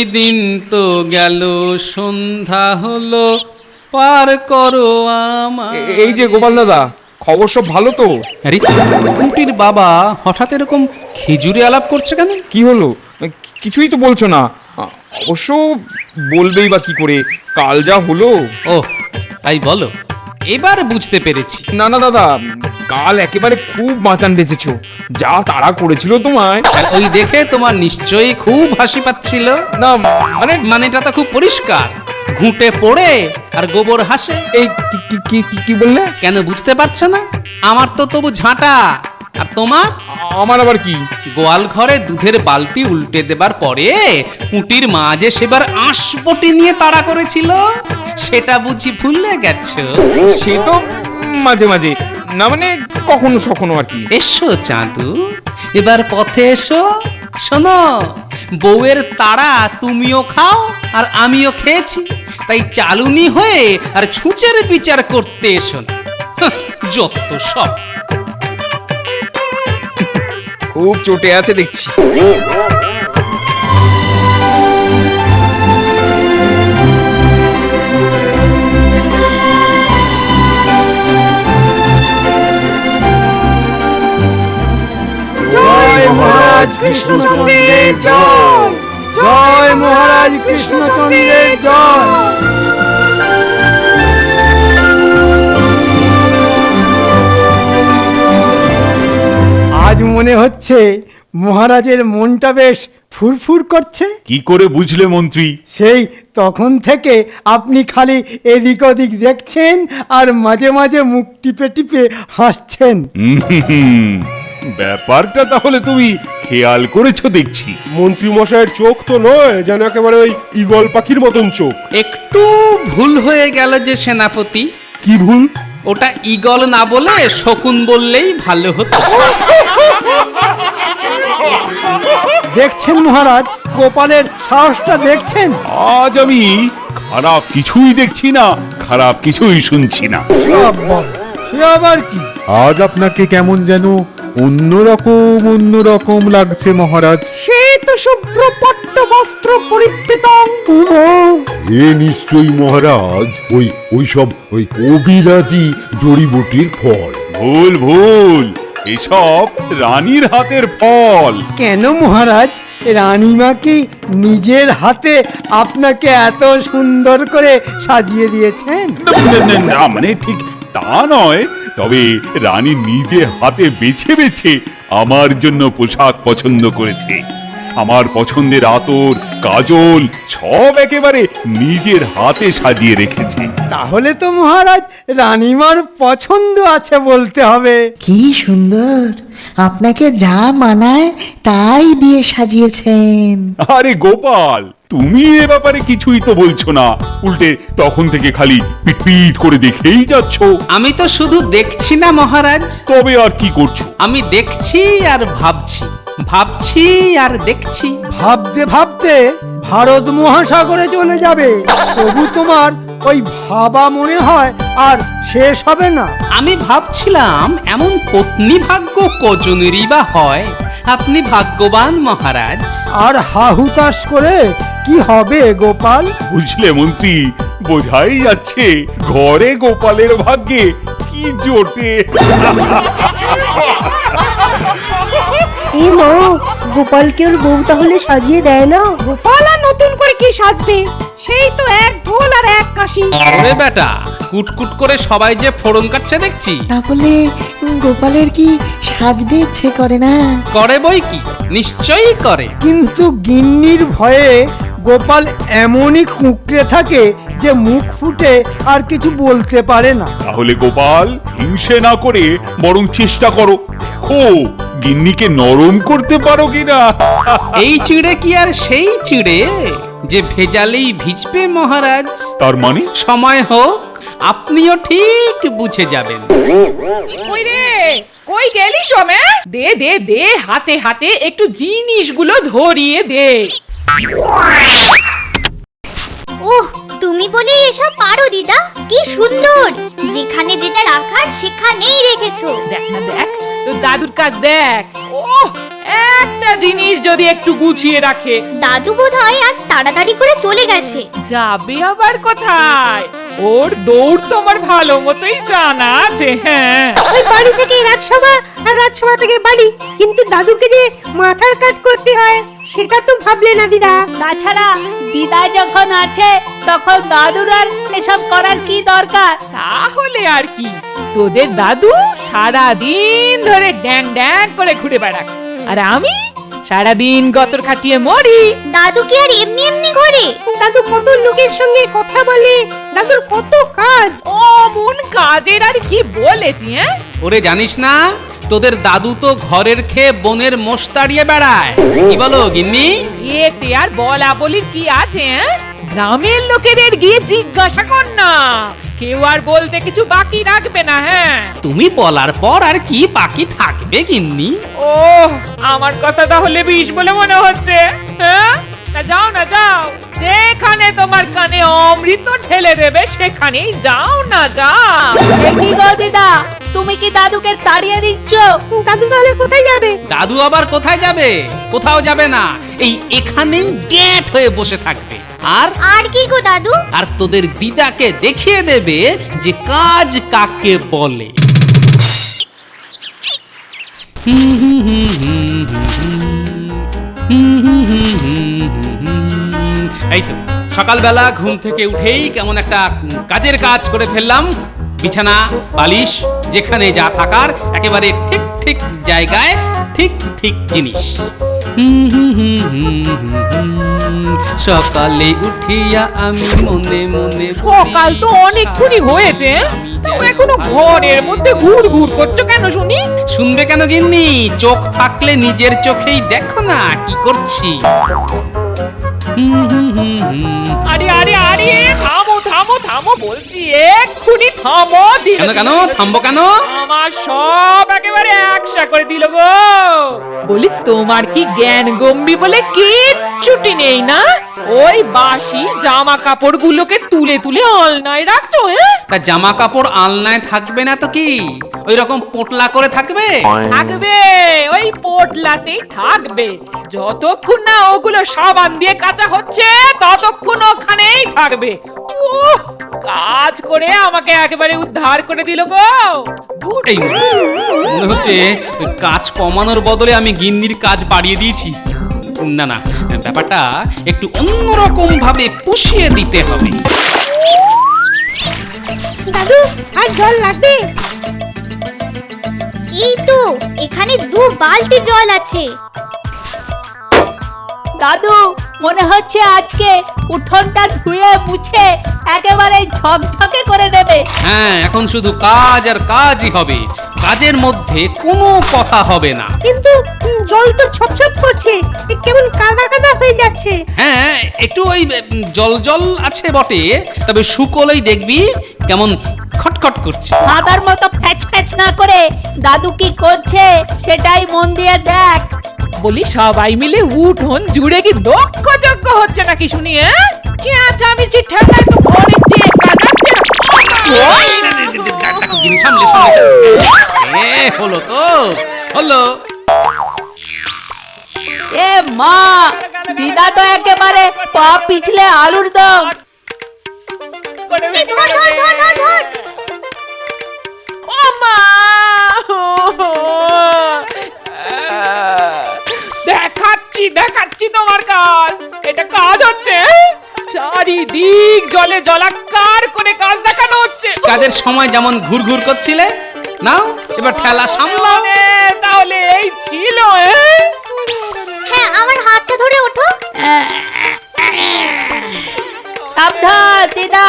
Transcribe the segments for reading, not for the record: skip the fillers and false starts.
এই দিন তো গেল, সন্ধ্যা হলো, পার করো আমার। এই যে গোপাল দাদা, খবর সব ভালো তো? আরে কুটির বাবা হঠাৎ এরকম খেজুরে আলাপ করছে কেন? কি হলো? কিছুই তো বলছো না। অবশ্য বলবেই বা কি করে, কাল যা হলো। ও তাই বলো, এবার বুঝতে পেরেছি। না না দাদা, কাল একেবারে খুব বাঁচান বেঁচেছো। যা তাড়া করেছিল তোমায়। আর ওই দেখে তোমার নিশ্চয়ই খুব হাসি পাচ্ছিল। না মানেটা তো খুব পরিষ্কার, ঘুঁটে পড়ে আর গোবর হাসে। এই কি বললে? কেন বুঝতে পারছো না? আমার তো তবু ঝাঁটা, আর তোমার? আমার আবার কি? গোয়াল ঘরে দুধের বালতি উল্টে দেবার পরে কুটির মা যে সেবার আঁশপটি নিয়ে তাড়া করেছিল, সেটা বুঝি ভুলে গেছো? সে তো মাঝে মাঝে, না মানে কখনো সখনো আর কি। এসো চাঁদু, এবার পথে এসো। শোনো, বউয়ের তাড়া তুমিও খাও আর আমিও খেয়েছি, তাই চালুনি হয়ে আর ছুঁচের বিচার করতে এসো না। যত সব। খুব চটে আছে দেখছি। জয় মহারাজ কৃষ্ণচন্দ্রের জয়, জয় মহারাজ কৃষ্ণচন্দ্রের জয়। আজ মনে হচ্ছে মহারাজের মনটা বেশ ফুরফুর করছে। কি করে বুঝলে মন্ত্রী? সেই তখন থেকে আপনি খালি এদিক ওদিক দেখছেন আর মাঝে মাঝে মুখ টিপে টিপে হাসছেন। ব্যাপারটা তাহলে তুমি খেয়াল করেছো দেখছি। মন্ত্রী মশাইয়ের চোখ তো নয় যেন একেবারে ওই ঈগল পাখির মতন চোখ। একটু ভুল হয়ে গেল যে সেনাপতি। কি ভুল? ওটা ঈগল না বলে শকুন বললেই ভালো হতো। দেখছেন মহারাজ, গোপালের সাহসটা দেখছেন? আজ আমি খারাপ কিছুই দেখছি না, খারাপ কিছুই শুনছি না। সে আবার কি? আজ আপনাকে কেমন যেন অন্যরকম লাগছে মহারাজ। সে তো শুভ্র পট্ট বস্ত্র পরিবৃত। এ নিশ্চয়ই মহারাজ ওই কবিরাজি জড়িবুটির ফল। ভুল ভুল, এসব রানীর হাতের ফল। কেন মহারাজ, রানীমা কি নিজের হাতে আপনাকে এত সুন্দর করে সাজিয়ে দিয়েছেন? না, মানে ঠিক তা নয়, তবে রানী নিজে হাতে বেছে বেছে আমার জন্য পোশাক পছন্দ করেছে। আমার পছন্দের আতর, কাজল সব একেবারে নিজের হাতে সাজিয়ে রেখেছে। তাহলে তো মহারাজ রানীমার পছন্দ আছে বলতে হবে। কি সুন্দর, আপনাকে যা মানায় তাই দিয়ে সাজিয়েছেন। আরে গোপাল, তুমি এ ব্যাপারে কিছুই তো বলছো না, উল্টে তখন থেকে খালি পিটপিট করে দেখেই যাচ্ছ। আমি তো শুধু দেখছি না মহারাজ, তবে আর কি করছো? আমি দেখছি আর ভাবছি, ভাবছি আর দেখছি। ভাবতে ভাবতে ভারত মহাসাগরে চলে যাবে, তবু তোমার ওই ভাবা মনে হয় আর শেষ হবে না। আমি ভাবছিলাম এমন পত্নী ভাগ্য কজনেরই বা হয়। আপনি ভাগ্যবান মহারাজ। আর হাহুতাশ করে কি হবে গোপাল? বুঝলে মন্ত্রী, বোঝাই যাচ্ছে ঘরে গোপালের ভাগ্যে কি জোটে। এই মা, গোপালকে ওর বউ তাহলে সাজিয়ে দেয় না? গোপাল আর নতুন করে কি সাজবে? সেই তো এক ঢোল আর এক কাশি। ওরে বেটা, কুটকুট করে সবাই যে ফোড়ন কাটছে দেখছি। তাহলে গোপালের কি সাজতে ইচ্ছে করে না? করে বই কি, নিশ্চয়ই করে। কিন্তু গিন্নির ভয়ে গোপাল এমনই কুঁকড়ে থাকে যে মুখ ফুটে আর কিছু বলতে পারে না। তাহলে গোপাল, হিংসে না করে বরং চেষ্টা করো, দেখো গিন্নিকে নরম করতে পারো কিনা। এই চিড়ে কি আর সেই চিড়ে যে ভেজালেই ভিজবে মহারাজ? তার মানে? সময় হোক, আপনিও ঠিক বুঝে যাবেন। কই রে, কই গেলি সোমে? দে দে দে, হাতে হাতে একটু জিনিসগুলো ধরিয়ে দে। ওহ, তুমি বলে এসব পারো দিদা? কি সুন্দর, যেখানে যেটা রাখার সেখানেই রেখেছো। দেখ না দেখ, তোর দাদুর কাজ দেখ। ওহ, একটা জিনিস যদি একটু গুছিয়ে রাখে। দাদু বোধহয় আজ তাড়াতাড়ি করে চলে গেছে। যাবে আবার কোথায়? ওর দৌড় তো আমার ভালো মতোই জানা আছে। হ্যাঁ, ওই বাড়ি থেকে রাজসভা আর রাজসভা থেকে বাড়ি, কিন্তু দাদুকে যে মাথার কাজ করতে হয় সেটা তো ভাবলে না দিদা। তাছাড়া দিদা যখন আছে তখন দাদুর আর এসব করার কি দরকার? তাহলে আর কি, তোদের দাদু সারা দিন ধরে ড্যাং ড্যাং করে ঘুরে বেড়াক, আর আমি সারাদিন গতর খাটিয়ে মরি। দাদু কি আর এমনি এমনি ঘোরে? দাদু কত লোকের সঙ্গে কথা বলে, দাদুর কত কাজ। ও মন কাজের আর কি বলেছি? হ্যাঁ, ওরে জানিস না, তোদের দাদু তো ঘরের খেয়ে বনের মোষ তাড়িয়ে বেড়ায়। কি বলো গিন্নি? এতে আর বলা বলির কি আছে? গ্রামের লোকেদের গিয়ে জিজ্ঞাসা কর না, কেউ আর বলতে কিছু বাকি রাখবে না। হ্যাঁ, তুমি বলার পর আর কি বাকি থাকবে গিন্নি? ও আমার কথা তাহলে বিষ বলে মনে হচ্ছে। হ্যাঁ, তা যাও না, যাও, যেখানে তোমার কানে অমৃত ঢেলে দেবে সেখানেই যাও না, যাও। কি গো দিদা, তুমি কি দাদুকে তাড়িয়ে দিচ্ছ? দাদু তাহলে কোথায় যাবে? দাদু আবার কোথায় যাবে? কোথাও যাবে না, এই এখানেই গ্যাট হয়ে বসে থাকবে। আর কি গো দাদু? আর তোদের দিদাকে দেখিয়ে দেবে যে কাজ কাকে বলে। এই তো সকালবেলা ঘুম থেকে উঠেই কেমন একটা কাজের কাজ করে ফেললাম। বিছানা বালিশ যেখানে যা থাকার একেবারে ঠিক ঠিক জায়গায়, ঠিক ঠিক জিনিস। সকালে উঠিয়া আমি মনে মনে সকাল তো অনেকক্ষণই হয়েছে, তাও এখনো ঘরের মধ্যে ঘুর ঘুর করছো কেন শুনি? শুনবে কেন গিন্নি? চোখ থাকলে নিজের চোখেই দেখো না কি করছি। আরে আরে আরে, থামো থামো থামো বলছি, এক্ষুনি থামো। কেন কেন থামবো কেন? আমার সব একেবারে একসা করে দিল গো। বলি তোমার কি জ্ঞান গম্বি বলে কিচ্ছুটি নেই না? ওই বাসি জামা কাপড় গুলোকে তুলে তুলে আলনায় রাখছো। তা জামা কাপড় আলনায় থাকবে না তো কি ওই রকম পোটলা করে থাকবে? থাকবে, ওই পোটলাতেই থাকবে। যতক্ষণ না ওগুলো সাবান দিয়ে কাঁচা হচ্ছে ততক্ষণ ওখানেই থাকবে। উহ, কাজ করে আমাকে একেবারে উদ্ধার করে দিল গো। এই মনে হচ্ছে ওই কাজ কমানোর বদলে আমি গিন্নির কাজ বাড়িয়ে দিয়েছি। না না, ব্যাপারটা একটু অন্যরকম ভাবে পুষিয়ে দিতে হবে। দাদু আর জল লাগবে? এই তো এখানে 2 বালতি জল আছে। দাদু মনে হচ্ছে আজকে উঠোনটা ধুয়ে মুছে একেবারে ঝকঝকে করে দেবে। হ্যাঁ, এখন শুধু কাজ আর কাজই হবে, কাজের মধ্যে কোনো কথা হবে না। কিন্তু জল তো ছপছপ করছে, কেমন কাদা কাদা হয়ে যাচ্ছে। হ্যাঁ, একটু ওই জল জল আছে বটে, তবে শুকোলেই দেখবি কেমন খটখট করছে। সাদার মতো ফ্যাচ ফ্যাচ না করে দাদু কি করছে সেটাই মন দিয়ে দেখ। বলি সবাই মিলে উঠোন জুড়ে কি দক্ষ যজ্ঞ হচ্ছে নাকি শুনি? চেঁচামেচি ঠেলায় তো ঘরের দিয়ে কাটাচ্ছে না। দেখো গিনি, সামলে সামলে সামলে। হলো তো হলো। এ মা, দিদা তো একেবারে পা পিছলে আলুর দম। ধর ধর ধর ধর ধর। ও মা, দেখাচ্ছি দেখাচ্ছি তোমার কাজ। এটা কাজ হচ্ছে? চারিদিক জলে জলাকার করে কাজ দেখানো হচ্ছে। কাজের সময় যেমন ঘুরঘুর করছিলে, নাও এবার ঠেলা সামলাও। তাহলে এই ছিল। হ্যাঁ, আমার হাতটা ধরে ওঠো। সাবধান দিদা,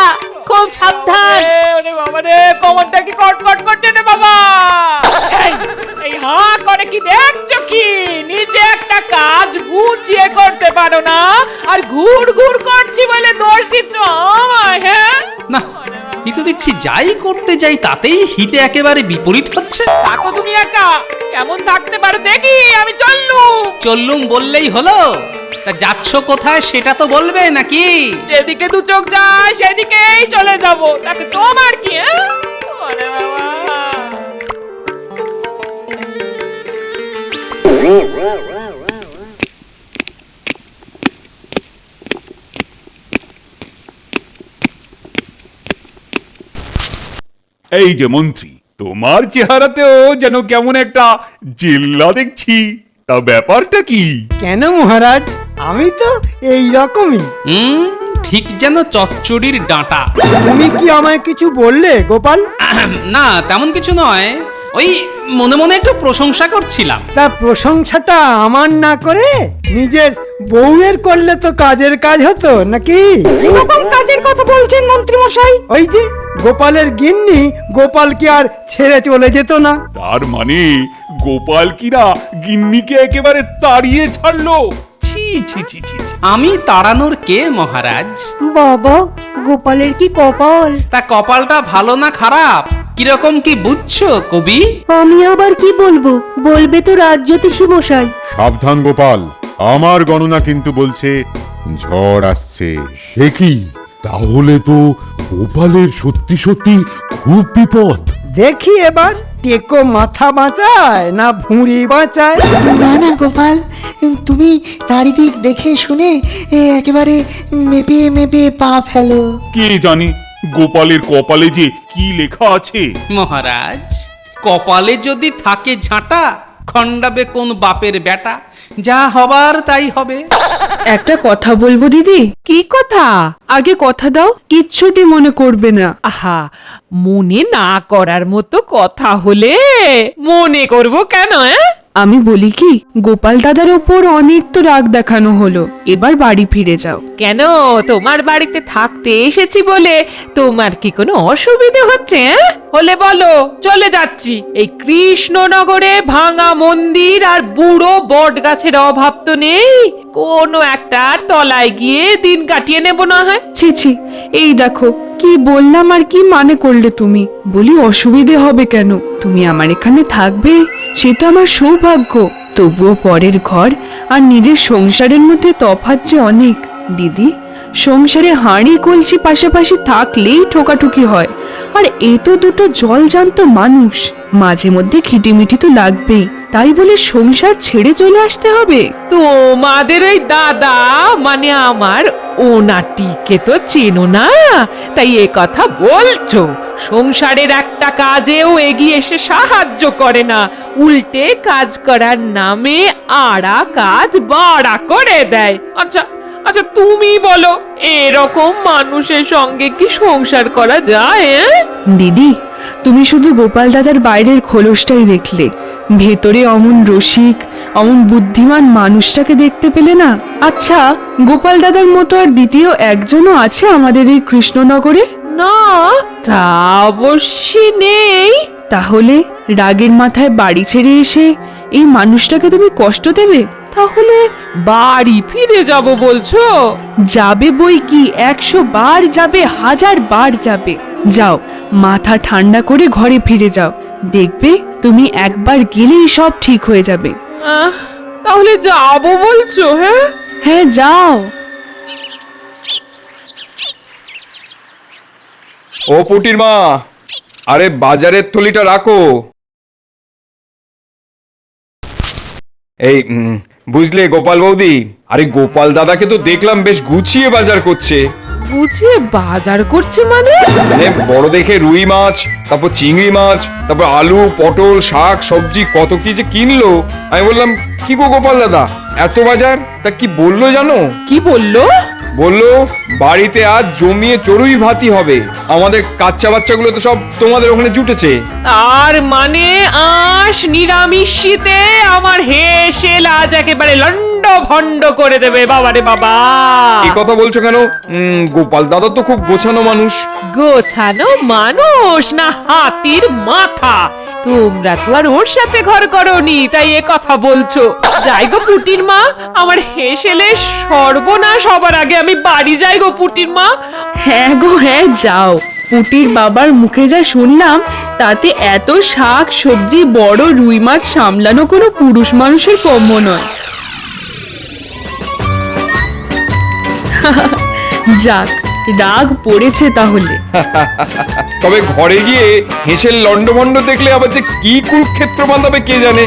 খুব সাবধান। ওরে বাবা রে, কোমরটা কি কটকট করছে রে বাবা। এই হা করে কি দেখছো কি? নিজে একটা কাজ গুছিয়ে করতে পারো না, আর ঘুর ঘুর করছি বলে দোষ দিচ্ছ আমায়। হ্যাঁ না, এই তো দেখছি যাই করতে যাই তাতেই হিতে একেবারে বিপরীত হচ্ছে। থাকো তুমি একা, কেমন থাকতে পারো দেখি। আমি চললুম বললেই হলো? তা যাচ্ছ কোথায় সেটা তো বলবে নাকি? যেদিকে দু চোখ যায় সেদিকেই চলে যাব, তাতে তোমার কি? ওরে বাবা। এই যে মন্ত্রী, তোমার চেহারাতেও যেন কেমন একটা জেল্লা দেখছি, তা ব্যাপারটা কি? কেন মহারাজ, আমি তো এই রকমই। ঠিক যেন চচ্চড়ির ডাঁটা। তুমি কি আমায় কিছু বললে গোপাল? না, তেমন কিছু নয়, ওই মনে মনে একটু প্রশংসা করছিলাম। তা প্রশংসাটা আমার না করে নিজের বউয়ের করলে তো কাজের কাজ হতো নাকি? কিরকম কাজের কথা বলছেন মন্ত্রী মশাই? ওই যে গোপালের গিন্নি গোপালকে আর ছেড়ে চলে যেত না। তার মানে গোপাল কিনা গিন্নিকে একেবারে তাড়িয়ে ছাড়লো? ছি ছি ছি ছি ছি। আমি তাড়ানোর কে মহারাজ? বাবা, গোপালের কি কপাল! তা কপালটা ভালো না খারাপ কিরকম কি বুঝছো কবি? আমি আবার কি বলবো, বলবে তো রাজজ্যোতিষী মশাই। সাবধান গোপাল, আমার গণনা কিন্তু বলছে ঝড় আসছে। সে কি? তাহলে তো গোপালের সত্যি সত্যি খুব বিপদ। দেখি এবার টেকো মাথা বাঁচায় না ভুঁড়ি বাঁচায়। না না গোপাল, তুমি চারিদিক দেখে শুনে একেবারে মেপে মেপে পা ফেলো। কে জানে গোপালের কপালে যে কি লেখা আছে। মহারাজ, কপালে যদি থাকে ঝাঁটা, খণ্ডাবে কোন বাপের বেটা, যা হবার তাই হবে। একটা কথা বলবো দিদি। কি কথা? আগে কথা দাও, কিচ্ছুটি মনে করবে না। আহা, মনে না করার মতো কথা হলে মনে করব কেন? আমি বলি কি, গোপাল দাদার ওপর অনেক তো রাগ দেখানো হলো, এবার বাড়ি ফিরে যাও। কেন, তোমার বাড়িতে থাকতে এসেছি বলে তোমার কি কোনো অসুবিধে হচ্ছে? হলে বলো, চলে যাচ্ছি। এই কৃষ্ণনগরে ভাঙা মন্দির আর বুড়ো বট গাছের অভাব তো নেই, কোনো একটার তলায় গিয়ে দিন কাটিয়ে নেব না হয়। ছি ছি, এই দেখো কি বললাম আর কি মানে করলে তুমি। বলি অসুবিধে হবে কেন, তুমি আমার এখানে থাকবে, সে তো আমার সৌভাগ্য। তবুও পরের ঘর আর নিজের সংসারের মধ্যে তফাৎ যে অনেক দিদি। সংসারে হাঁড়ি কলসি পাশাপাশি থাকলেই ঠোকাঠুকি হয়, আর এ তো দুটো জলজান্ত মানুষ, মাঝে মধ্যে খিটিমিটি তো লাগবেই। তাই বলে সংসার ছেড়ে চলে আসতে হবে? তোমাদের ওই দাদা মানে আমার ওনাটিকে তো চেনো না, তাই এ কথা বলছো। সংসারের একটা কাজেও এগিয়ে এসে সাহায্য করে না, উল্টে কাজ করার নামে আড়া কাজ বাড়া করে দেয়। আচ্ছা আচ্ছা, তুমি বলো, এরকম মানুষের সঙ্গে কি সংসার করা যায়? দিদি, তুমি শুধু গোপাল দাদার বাইরের খোলসটাই দেখলে, ভেতরে অমন রসিক অমন বুদ্ধিমান মানুষটাকে দেখতে পেলে না? আচ্ছা, গোপাল দাদার মতো আর দ্বিতীয় একজনও আছে আমাদের এই কৃষ্ণনগরে? না, তা অবশ্যই নেই। তাহলে রাগের মাথায় বাড়ি ছেড়ে এসে এই মানুষটাকে তুমি কষ্ট দেবে? তাহলে বাড়ি ফিরে যাব বলছো? যাবে বই কি, 100 বার যাবে, 1000 বার যাবে। যাও, মাথা ঠান্ডা করে ঘরে ফিরে যাও, দেখবে তুমি একবার গেলেই সব ঠিক হয়ে যাবে। তাহলে যাবো বলছো? হ্যাঁ হ্যাঁ, যাও। ও পুটির মা, আরে বাজারের থলিটা রাখো। এই বুঝলে গোপাল বৌদি, আরে গোপাল দাদাকে তো দেখলাম বেশ গুছিয়ে বাজার করছে। গুছিয়ে বাজার করছে মানে? বড় দেখে রুই মাছ, তারপর চিংড়ি মাছ, তারপর আলু পটল শাক সবজি কত কি যে কিনলো। আমি বললাম, কি গো গোপাল দাদা, এত বাজার? তা কি বললো জানো? কি বললো? বললো বাড়িতে আজ জমিয়ে চড়ুই ভাতি হবে, আমাদের কাচ্চা বাচ্চাগুলো তো সব তোমাদের ওখানে জুটেছে। আর মানে আঁশ নিরামিষিতে আমার হেসেল আজ একেবারে লন্ড ভন্ড করে দেবে। বাবারে বাবা, এই কথা বলছো কেন? গোপাল দাদা তো খুব গোছানো মানুষ। গোছানো মানুষ না হাতির মাথা? তোমরা তো আর ওর সাথে ঘর করনি, তাই এ কথা বলছো। যাই গো পুটির মা, আমার হেসেলে সর্বনাশ হবার আগে আমি বাড়ি যাই গো পুটির মা। হ্যাঁ গো হ্যাঁ, যাও। পুটির বাবার মুখে যা শুনলাম, তাতে এত শাক সবজি বড় রুই মাছ সামলানো কোনো পুরুষ মানুষের কম্য নয়। যাক, রাগ পড়েছে তাহলে। তবে ঘরে গিয়ে হেসেল লন্ডভন্ড দেখলে আবার যে কি কুরুক্ষেত্র বাঁধাবে কে জানে।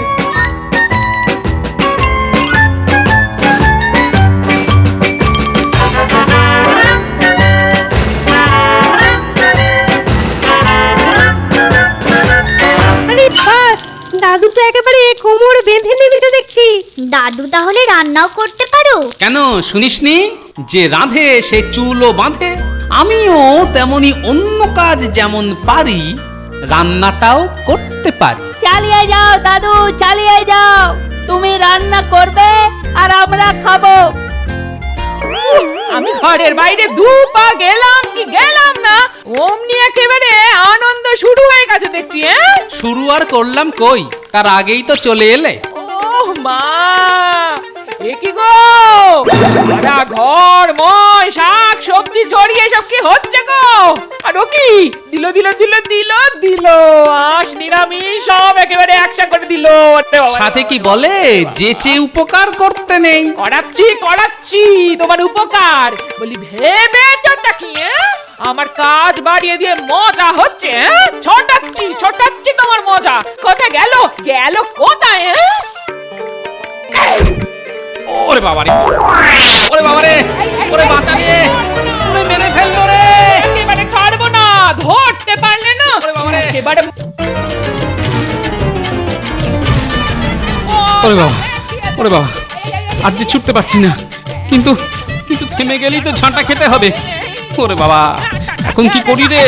দাদু তাহলে রান্নাও করতে পারো? কেন শুনিসনি যে রাঁধে সে চুলও বাঁধে? আমিও তেমনি অন্য কাজ যেমন পারি রান্নাটাও করতে পারি। চালিয়ে যাও দাদু, চালিয়ে যাও। তুমি রান্না করবে আর আমরা খাবো। আমি ঘরের বাইরে দু পা গেলাম কি গেলাম না, অমনি একেবারে আনন্দ শুরু হয়ে গেছে দেখছি। শুরু আর করলাম কই, তার আগেই তো চলে এলে। ওহ মা, এ কি গো, সারা ঘর মই শাক সবজি ছড়িয়ে সব কি হচ্ছে গো? আর ও কি দিল দিল দিল দিল দিল আঁশ নিরামিষ সব একেবারে একসাথে করে দিল। সাথে কি বলে যেচে উপকার করতে নেই। করাচ্ছি করাচ্ছি তোমার উপকার বলি ভেবেছটা কি? আমার কাজ বাড়িয়ে দিয়ে মজা হচ্ছে? ছোটাচ্ছি ছোটাচ্ছি তোমার মজা। কোথায় গেল গেল কোথায়? ওরে বাবারে, ওরে বাবারে, ওরে বাঁচা রে, ওরে মেরে ফেললো রে। একেবারে ছাড়বো না, ধরতে পারলে না। ওরে বাবারে, এবারে ওরে বাবা, ওরে বাবা, আর যে ছুটতে পারছি না, কিন্তু কিন্তু থেমে গেলেই তো ঝাঁটা খেতে হবে। ওরে বাবা, এখন কি করি রে?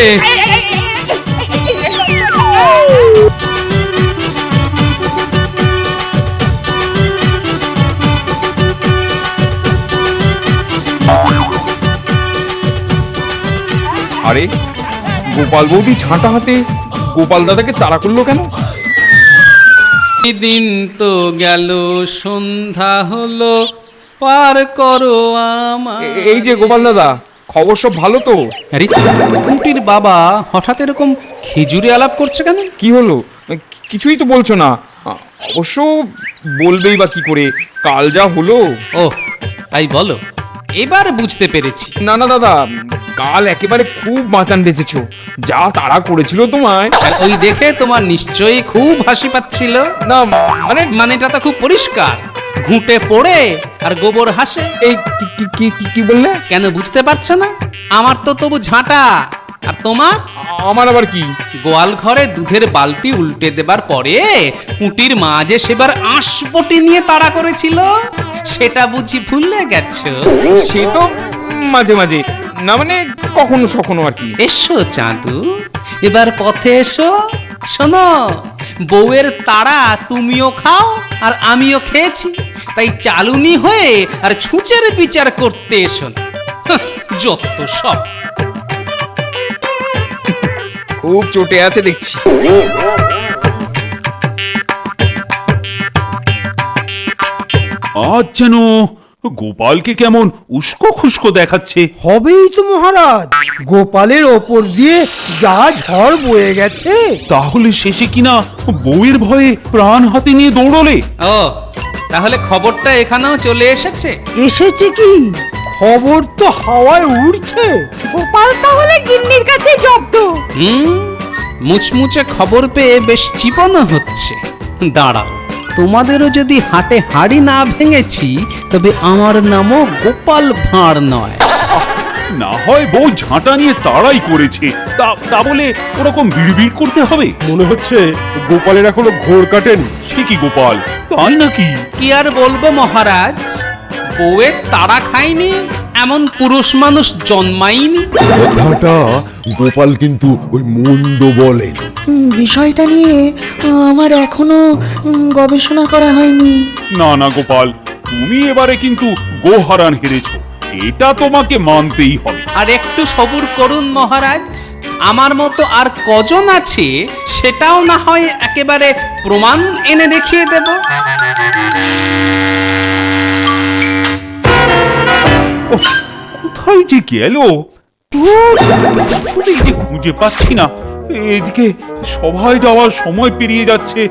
আরে গোপাল বৌদি ঝাঁটা হাতে গোপাল দাদাকে তাড়া করলো কেন? দিন তো গেল, সন্ধ্যা হলো, পার করো আমার। এই যে গোপাল দাদা, খবর সব ভালো তো? আরে কুটির বাবা হঠাৎ এরকম খেজুরে আলাপ করছে কেন? কি হলো? কিছুই তো বলছো না। অবশ্য বলবেই বা কি করে, কাল যা হলো। ও তাই বলো, এবার বুঝতে পেরেছি। না না দাদা, কাল একেবারে খুব বাঁচান বেঁচেছো, যা তাড়া করেছিল তোমায়। আর ওই দেখে তোমার নিশ্চয়ই খুব হাসি পাচ্ছিল। না মানেটা তো খুব পরিষ্কার, ঘুঁটে পড়ে আর গোবর হাসে। এই কি কি কি কি বললে? কেন বুঝতে পারছো না? আমার তো তবু ঝাঁটা, আর তোমার? আমার আবার কি? গোয়াল ঘরে দুধের বালতি উল্টে দেবার পরে কুটির মা যে সেবার আঁশবটি নিয়ে তাড়া করেছিল, সেটা বুঝি ভুলে গেছো? সে তো মাঝে মাঝে, না মানে কখনো সখনো আর কি। এসো চাঁদু, এবার পথে এসো। শোনো, বউয়ের তাড়া তুমিও খাও আর আমিও খেয়েছি, তাই চালুনি হয়ে আর ছুঁচের বিচার করতে এসো না। হাহ, যত সব। খুব চটে আছে দেখছি। আজ যেন গোপালকে কেমন উস্কো খুস্কো দেখাচ্ছে। হবেই তো মহারাজ, গোপালের ওপর দিয়ে যা ঝড় বয়ে গেছে। তাহলে শেষে কিনা বউয়ের ভয়ে প্রাণ হাতে নিয়ে দৌড়লে? ও তাহলে খবরটা এখানেও চলে এসেছে? এসেছে কি? খবর তো হাওয়ায় উড়ছে। গোপাল তাহলে গিন্নির কাছে জব্দ। মুচমুচে খবর পেয়ে বেশ চিপনো হচ্ছে। দাঁড়াও, তোমাদেরও যদি হাটে হাড়ি না ভেঙেছি, তবে আমার নামও গোপাল ভাঁড় নয়। না হয় বউ ঝাঁটা নিয়ে তাড়াই করেছে, তা বলে ওরকম বিড়বিড় করতে হবে? মনে হচ্ছে গোপালের এখনো ঘোর কাটেনি। সে কি গোপাল, তাই নাকি? কি আর বলবো মহারাজ, বউয়ের তাড়া খায়নি এমন পুরুষ মানুষ জন্মায়নি। কথাটা গোপাল কিন্তু ওই মন্দ বলেন। বিষয়টা নিয়ে আমার এখনো গবেষণা করা হয়নি। না না গোপাল, তুমি এবারে কিন্তু গোহারান হেরেছো, এটা তোমাকে মানতেই হবে। আর একটু সবুর করুন মহারাজ, আমার মতো আর কজন আছে সেটাও না হয় একেবারে প্রমাণ এনে দেখিয়ে দেব। কোথায় যে গেল, কিছুতেই যে খুঁজে পাচ্ছি না। এদিকে সভায় যাওয়ার সময় পেরিয়ে যাচ্ছে।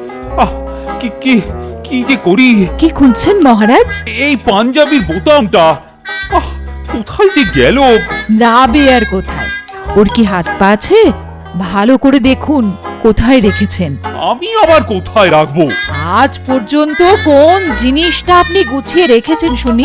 আহ, কি কি কি যে করি। কি খুঁজছেন মহারাজ? এই পাঞ্জাবির বোতামটা, আহ, কোথায় যে গেল। যাবে আর কোথায়? ওর কি হাত পা আছে? ভালো করে দেখুন, কোথায় রেখেছেন? আমি আবার কোথায় রাখবো? আজ পর্যন্ত কোন জিনিসটা আপনি গুছিয়ে রেখেছেন শুনি?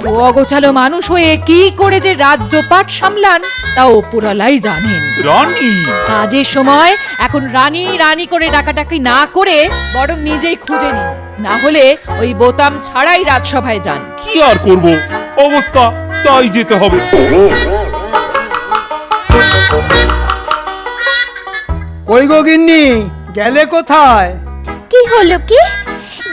তো অগোছালো মানুষ হয়ে কি করে যে রাজ্যপাট সামলান তা ওপরালাই জানেন। রানী, কাজের সময় এখন রানী রানী করে ডাকাডাকি না করে বরং নিজেই খুঁজে নিন, না হলে ওই বোতাম ছাড়াই রাজসভায় যান। কি আর করব, অবস্থা তাই যেতে হবে। কই গো গিন্নি, গেলে কোথায়? কি হলো কি?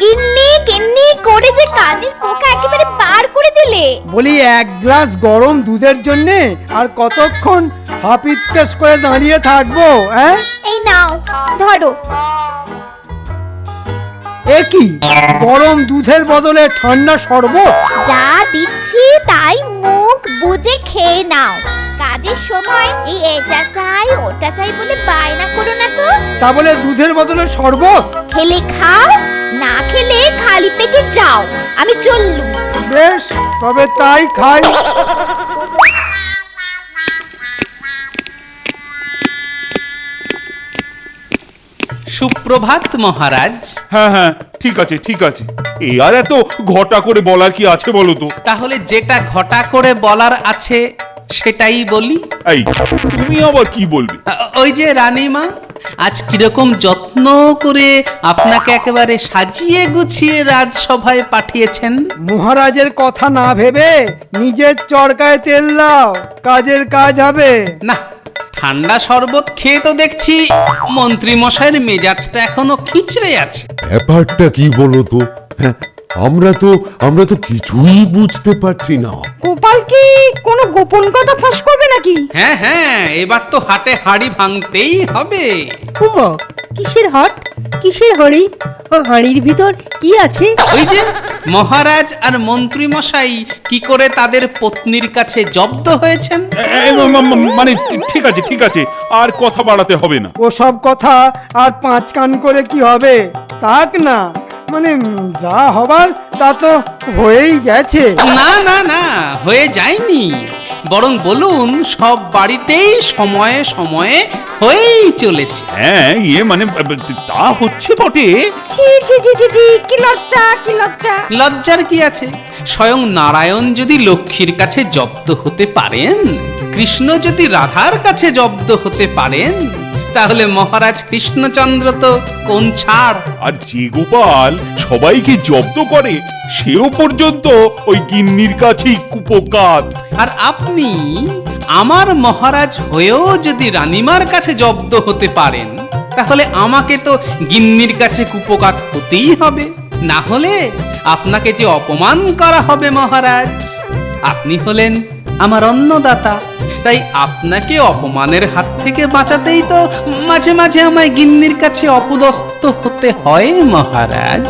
গিন্নি গিন্নি করে যে কানের পোকা একেবারে বার করে দিলে। বলি এক গ্লাস গরম দুধের জন্য আর কতক্ষণ হাপিত্তেশ করে দাঁড়িয়ে থাকবো? এই নাও ধরো। এ কি, গরম দুধের বদলে ঠান্ডা শরবত? যা দিচ্ছি তাই মুখ বুজে খেয়ে নাও। কাজের সময় এই এটা চাই ওটা চাই বলে বায়না করো না তো। তা বলে দুধের বদলে শরবত? খেলে খাও, না খেলে খালি পেটে যাও। আমি চললুম। বেশ, তবে তাই খাই। সুপ্রভাত মহারাজ। হ্যাঁ হ্যাঁ, ঠিক আছে ঠিক আছে। এই আর এত ঘটা করে বলার কি আছে বলো তো? তাহলে যেটা ঘটা করে বলার আছে সেটাই বলি। এই, তুমি আবার কি বলবে? ওই যে রানীমা আজ কিরকম যত্ন করে আপনাকে একেবারে সাজিয়ে গুছিয়ে রাজসভায় পাঠিয়েছেন। মহারাজের কথা না ভেবে নিজের চরকায় তেল দাও, কাজের কাজ হবে। না, ঠান্ডা শরবত খেয়ে তো দেখছি মন্ত্রী মশাইয়ের মেজাজটা এখনো খিচড়ে আছে। ব্যাপারটা কি বলো তো? হ্যাঁ, আমরা তো কিছুই বুঝতে পারছি না। গোপাল কি কোনো গোপন কথা ফাঁস করবে নাকি? হ্যাঁ হ্যাঁ, এবার তো হাটে হাড়ি ভাঙতেই হবে। উমা, কিসের হাট, কিসের হাঁড়ি? হাঁড়ির ভিতর কি আছে? ওই যে মহারাজ আর মন্ত্রী মশাই কি করে তাদের পত্নীর কাছে জব্দ হয়েছেন। মানে ঠিক আছে ঠিক আছে, আর কথা বাড়াতে হবে না। ওসব কথা আর পাঁচ কান করে কি হবে? থাক না, মানে যা হবার তা তো হয়েই গেছে। না না না, হয়ে যায়নি, বরং বলুন সব বাড়িতেই সময়ে সময়ে হয়েই চলেছে। হ্যাঁ, মানে তা হচ্ছে বটে। ছি ছি ছি ছি ছি, কি লজ্জা, কি লজ্জা! লজ্জার কি আছে? স্বয়ং নারায়ণ যদি লক্ষ্মীর কাছে জব্দ হতে পারেন, কৃষ্ণ যদি রাধার কাছে জব্দ হতে পারেন, তাহলে মহারাজ কৃষ্ণচন্দ্র তো কোন ছাড়। আর যে গোপাল সবাইকে জব্দ করে সেও পর্যন্ত ওই গিন্নির কাছেই কুপোকাত। আর আপনি আমার মহারাজ হয়েও যদি রানীমার কাছে জব্দ হতে পারেন, তাহলে আমাকে তো গিন্নির কাছে কুপোকাত হতেই হবে। না হলে আপনাকে যে অপমান করা হবে মহারাজ। আপনি হলেন আমার অন্নদাতা, তাই আপনাকে অপমানের হাত থেকে বাঁচাতেই তো মাঝে মাঝে আমায় গিন্নির কাছে অপদস্থ হতে হয় মহারাজ।